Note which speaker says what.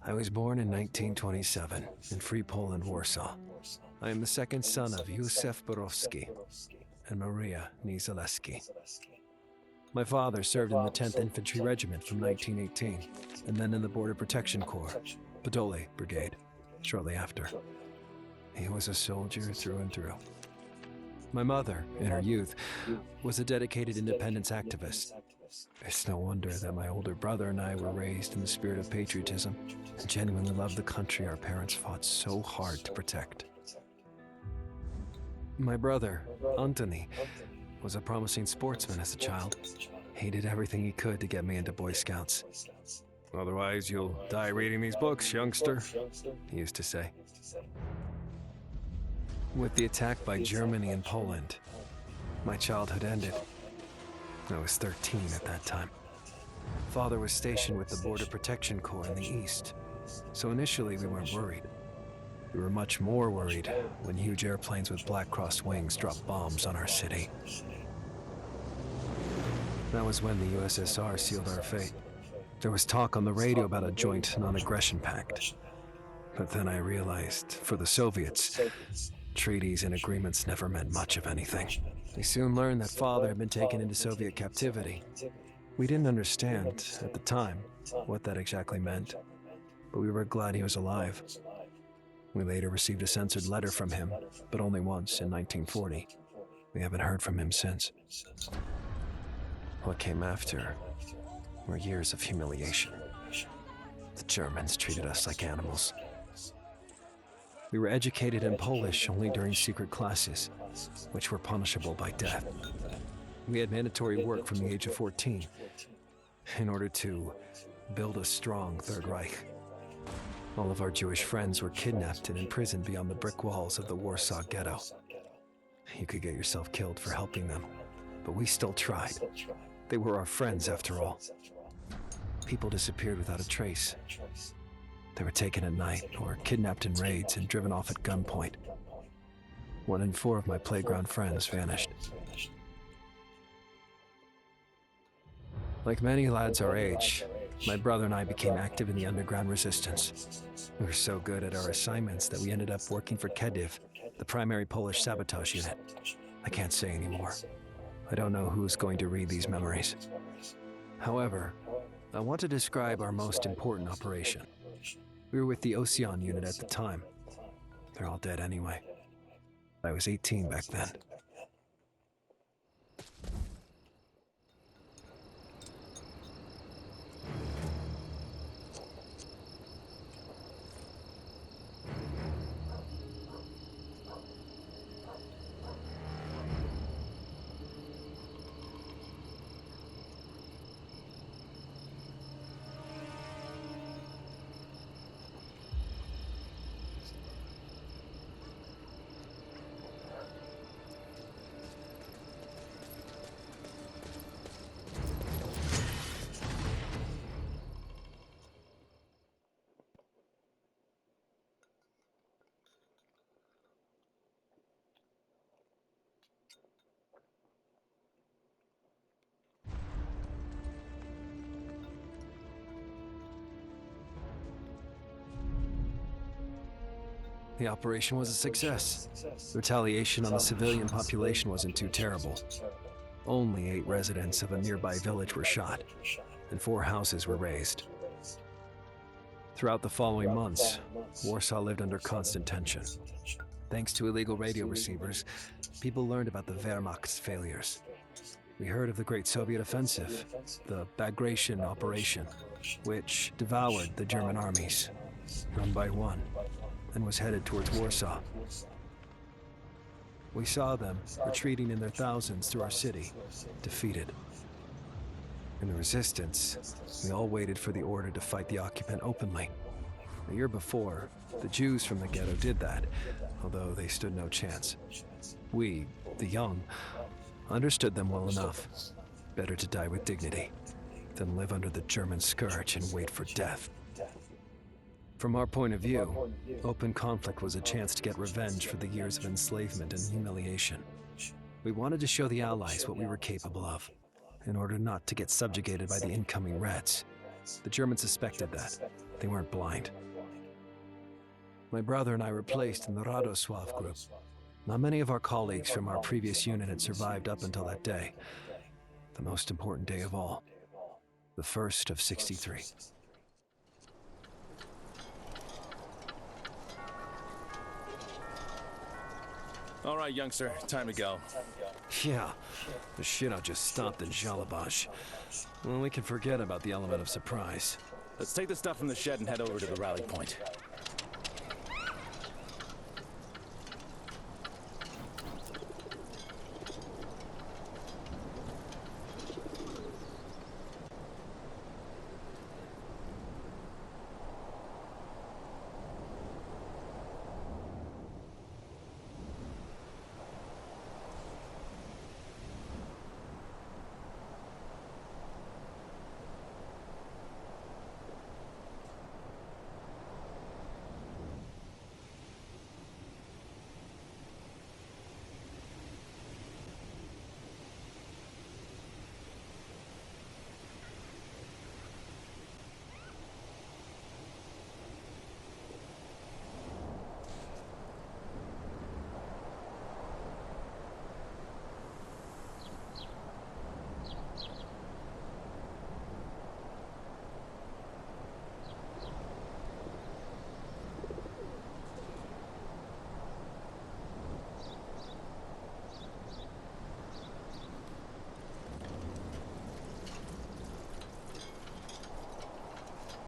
Speaker 1: I was born in 1927 in Free Poland, Warsaw. I am the second son of Józef Borowski and Maria Niezaleski. My father served in the 10th Infantry Regiment from 1918, and then in the Border Protection Corps, Podole Brigade, shortly after. He was a soldier through and through. My mother, in her youth, was a dedicated independence activist. It's no wonder that my older brother and I were raised in the spirit of patriotism and genuinely loved the country our parents fought so hard to protect. My brother, Antoni, was a promising sportsman as a child. He did everything he could to get me into Boy Scouts. "Otherwise, you'll die reading these books, youngster," he used to say. With the attack by Germany in Poland, my childhood ended. I was 13 at that time. Father was stationed with the Border Protection Corps in the east, so initially we weren't worried. We were much more worried when huge airplanes with Black Cross wings dropped bombs on our city. That was when the USSR sealed our fate. There was talk on the radio about a joint non-aggression pact. But then I realized, for the Soviets, treaties and agreements never meant much of anything. We soon learned that Father had been taken into Soviet captivity. We didn't understand, at the time, what that exactly meant, but we were glad he was alive. We later received a censored letter from him, but only once, in 1940. We haven't heard from him since. What came after were years of humiliation. The Germans treated us like animals. We were educated in Polish only during secret classes, which were punishable by death. We had mandatory work from the age of 14 in order to build a strong Third Reich. All of our Jewish friends were kidnapped and imprisoned beyond the brick walls of the Warsaw Ghetto. You could get yourself killed for helping them, but we still tried. They were our friends, after all. People disappeared without a trace. They were taken at night or kidnapped in raids and driven off at gunpoint. 1 in 4 of my playground friends vanished. Like many lads our age, my brother and I became active in the underground resistance. We were so good at our assignments that we ended up working for Kediv, the primary Polish sabotage unit. I can't say anymore. I don't know who's going to read these memories. However, I want to describe our most important operation. We were with the Ocean unit at the time. They're all dead anyway. I was 18 back then. The operation was a success. The retaliation on the civilian population wasn't too terrible. Only 8 residents of a nearby village were shot, and 4 houses were razed. Throughout the following months, Warsaw lived under constant tension. Thanks to illegal radio receivers, people learned about the Wehrmacht's failures. We heard of the Great Soviet Offensive, the Bagration Operation, which devoured the German armies, one by one, and was headed towards Warsaw. We saw them retreating in their thousands through our city, defeated. In the resistance, we all waited for the order to fight the occupant openly. A year before, the Jews from the ghetto did that, although they stood no chance. We, the young, understood them well enough. Better to die with dignity than live under the German scourge and wait for death. From our point of view, open conflict was a chance to get revenge for the years of enslavement and humiliation. We wanted to show the Allies what we were capable of, in order not to get subjugated by the incoming Reds. The Germans suspected that, They weren't blind. My brother and I were placed in the Radosław group. Not many of our colleagues from our previous unit had survived up until that day. The most important day of all. The first of 63.
Speaker 2: All right, youngster, time to go.
Speaker 1: Yeah, the shit just stopped in Zhalabaj. Well, we can forget about the element of surprise.
Speaker 2: Let's take the stuff from the shed and head over to the rally point.